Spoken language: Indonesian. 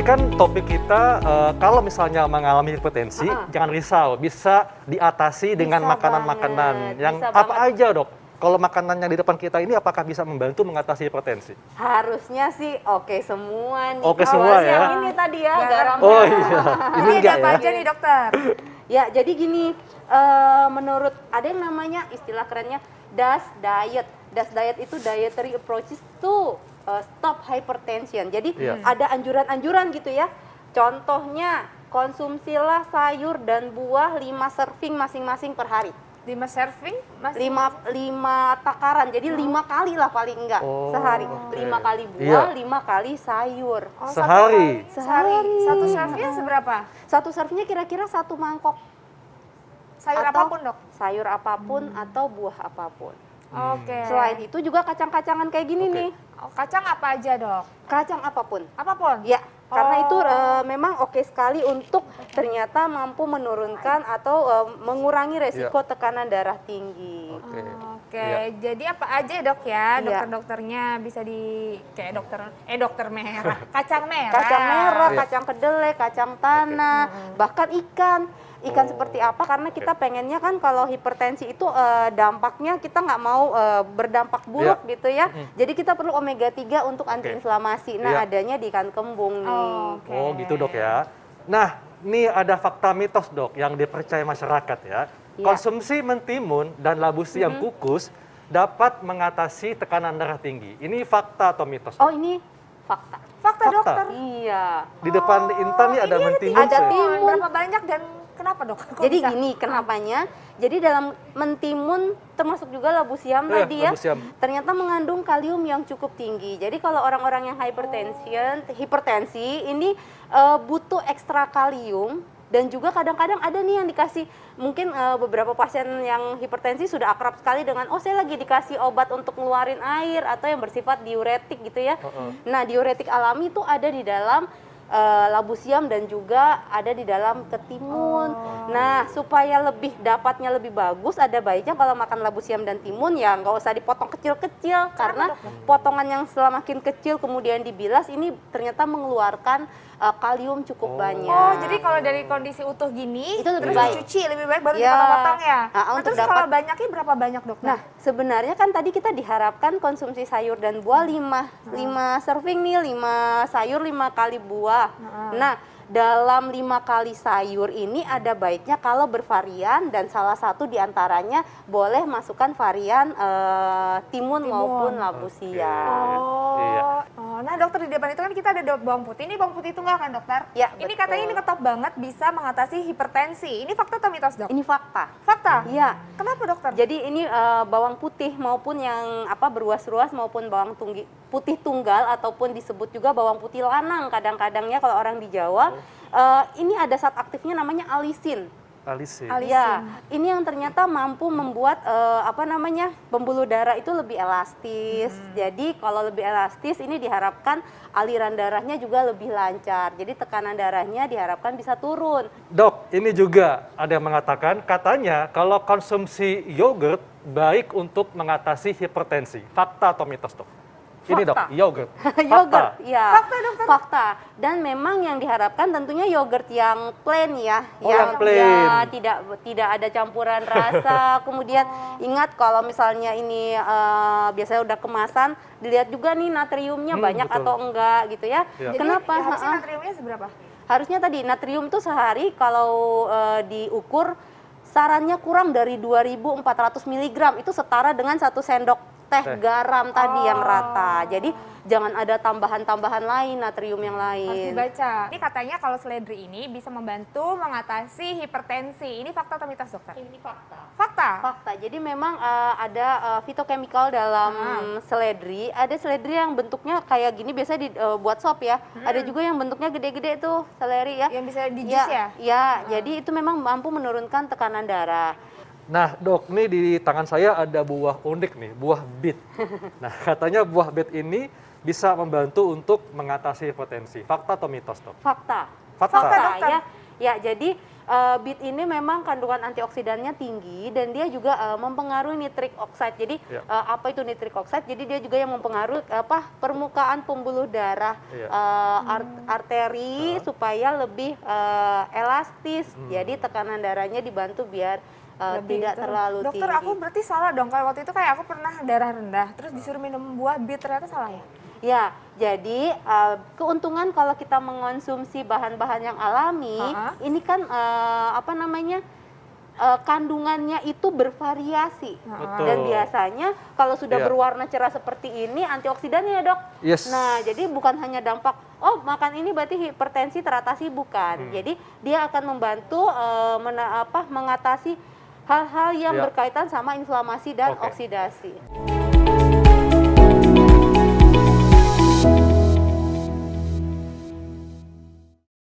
kan topik kita kalau misalnya mengalami hipertensi, jangan risau, bisa diatasi dengan makanan-makanan. Yang bisa apa banget. aja, Dok? Kalau makanannya di depan kita ini apakah bisa membantu mengatasi hipertensi? Harusnya sih oke semua nih. Oke Kalau semua yang ya? ini tadi ya, garam. Oh iya, ini Ini ada enggak apa ya? aja nih dokter? Ya, jadi gini, menurut ada yang namanya istilah kerennya DAS diet. DAS diet itu dietary approaches to stop hypertension. Jadi Iya. ada anjuran-anjuran gitu ya. Contohnya, konsumsilah sayur dan buah 5 serving masing-masing per hari. 5 serving masih 5 takaran, jadi 5 kali lah paling enggak Oh, sehari. oke. 5 kali buah, Iya. 5 kali sayur. Oh, Sehari? Sehari. Sehari. Satu servingnya seberapa? Satu servingnya kira-kira 1 mangkok. Sayur Atau apapun dok? Sayur apapun atau buah apapun. Oke. Selain itu juga kacang-kacangan kayak gini Oke. nih. Oh, kacang apa aja dok? Kacang apapun. Apapun? Ya, karena Oh. itu memang oke sekali untuk ternyata mampu menurunkan atau mengurangi resiko tekanan darah tinggi. Oke. Oke, Iya. jadi apa aja ya, dok ya? Iya. Dokter-dokternya bisa di kayak dokter merah, kacang merah. Kacang merah, Iya. kacang kedelai, kacang tanah, bahkan ikan. Ikan Oh. seperti apa? Karena kita pengennya kan kalau hipertensi itu dampaknya kita nggak mau berdampak buruk gitu ya. Jadi kita perlu omega 3 untuk antiinflamasi. Nah, Iya. adanya di ikan kembung nih. Oh, oke. Oh gitu, Dok ya. Nah, ini ada fakta mitos, Dok, yang dipercaya masyarakat ya. Iya. Konsumsi mentimun dan labu siam kukus dapat mengatasi tekanan darah tinggi. Ini fakta atau mitos? Oh, ini fakta. Fakta Fakta. dokter. Iya. Di depan Intan nih ada mentimun. Ada Shay. timun. Berapa banyak dan kenapa dok? Kok Jadi bisa? gini, kenapanya? Jadi dalam mentimun termasuk juga labu siam Iya, tadi ya, labu siam. ternyata mengandung kalium yang cukup tinggi. Jadi kalau orang-orang yang hipertensi ini butuh ekstra kalium. Dan juga kadang-kadang ada nih yang dikasih, mungkin beberapa pasien yang hipertensi sudah akrab sekali dengan, oh saya lagi dikasih obat untuk ngeluarin air atau yang bersifat diuretik gitu ya. Nah, diuretik alami itu ada di dalam labu siam dan juga ada di dalam ketimun. Nah, supaya dapatnya lebih bagus, ada baiknya kalau makan labu siam dan timun ya nggak usah dipotong kecil-kecil karena potongan yang semakin kecil kemudian dibilas ini ternyata mengeluarkan kalium cukup banyak. Oh, jadi kalau dari kondisi utuh gini, Itu lebih terus baik. dicuci lebih baik baru Ya. dipotong-potong ya. Nah, Nah, untuk terus dapat- kalau banyaknya berapa banyak dokter? Nah, sebenarnya kan tadi kita diharapkan konsumsi sayur dan buah 5 serving nih, 5 sayur 5 kali buah. Nah, dalam 5 kali sayur ini ada baiknya kalau bervarian dan salah satu diantaranya boleh masukkan varian timun maupun labu siam. Oh. Iya. Oh, nah dokter di depan itu kan kita ada bawang putih. Ini bawang putih tunggal kan dokter? Ya, Ini betul. katanya ini ketop banget bisa mengatasi hipertensi. Ini fakta atau mitos dok? Ini fakta. Fakta? Iya. Kenapa dokter? Jadi ini bawang putih maupun yang beruas-ruas maupun bawang putih tunggal ataupun disebut juga bawang putih lanang kadang-kadangnya kalau orang di Jawa. Ini ada zat aktifnya namanya alisin. Alisin. Ya, ini yang ternyata mampu membuat pembuluh darah itu lebih elastis. Jadi kalau lebih elastis ini diharapkan aliran darahnya juga lebih lancar. Jadi tekanan darahnya diharapkan bisa turun. Dok, ini juga ada yang mengatakan katanya kalau konsumsi yogurt baik untuk mengatasi hipertensi. Fakta atau mitos, Dok? Ini, Dok, Fakta. yogurt. Yogurt, ya. Fakta, dokter. Fakta. Dan memang yang diharapkan tentunya yogurt yang plain ya, Oh, yang plain. ya, tidak ada campuran rasa. Kemudian ingat kalau misalnya ini biasanya udah kemasan, dilihat juga nih natriumnya banyak betul. atau enggak gitu ya. Ya. Jadi Kenapa? harusnya Ha-ha. natriumnya seberapa? Harusnya tadi natrium tuh sehari kalau diukur sarannya kurang dari 2.400 mg itu setara dengan 1 sendok teh garam tadi yang rata. Jadi jangan ada tambahan-tambahan lain, natrium yang Harus lain. dibaca. Ini katanya kalau seledri ini bisa membantu mengatasi hipertensi. Ini fakta atau mitos dokter? Ini fakta. Fakta? Fakta. Jadi memang ada fitochemical dalam seledri. Ada seledri yang bentuknya kayak gini biasanya dibuat sop ya. Ada juga yang bentuknya gede-gede tuh seleri ya. Yang bisa di jus ya? Ya, jadi itu memang mampu menurunkan tekanan darah. Nah, Dok, nih di tangan saya ada buah unik nih, buah bit. Nah, katanya buah bit ini bisa membantu untuk mengatasi hipertensi. Fakta atau mitos, Dok? Fakta. Fakta. dokter. ya. Ya, jadi beet ini memang kandungan antioksidannya tinggi dan dia juga mempengaruhi nitric oxide. Jadi apa itu nitric oxide? Jadi dia juga yang mempengaruhi permukaan pembuluh darah arteri supaya lebih elastis. Jadi tekanan darahnya dibantu biar tidak terlalu tinggi. Dokter, aku berarti salah dong. Kalau waktu itu kayak aku pernah darah rendah, terus disuruh minum buah beet, ternyata salah ya? Ya, jadi keuntungan kalau kita mengonsumsi bahan-bahan yang alami, ini kan kandungannya itu bervariasi. Betul. Dan biasanya kalau sudah berwarna cerah seperti ini antioksidannya ya, Dok. Yes. Nah, jadi bukan hanya dampak makan ini berarti hipertensi teratasi, bukan. Jadi dia akan membantu mengatasi hal-hal yang berkaitan sama inflamasi dan oksidasi.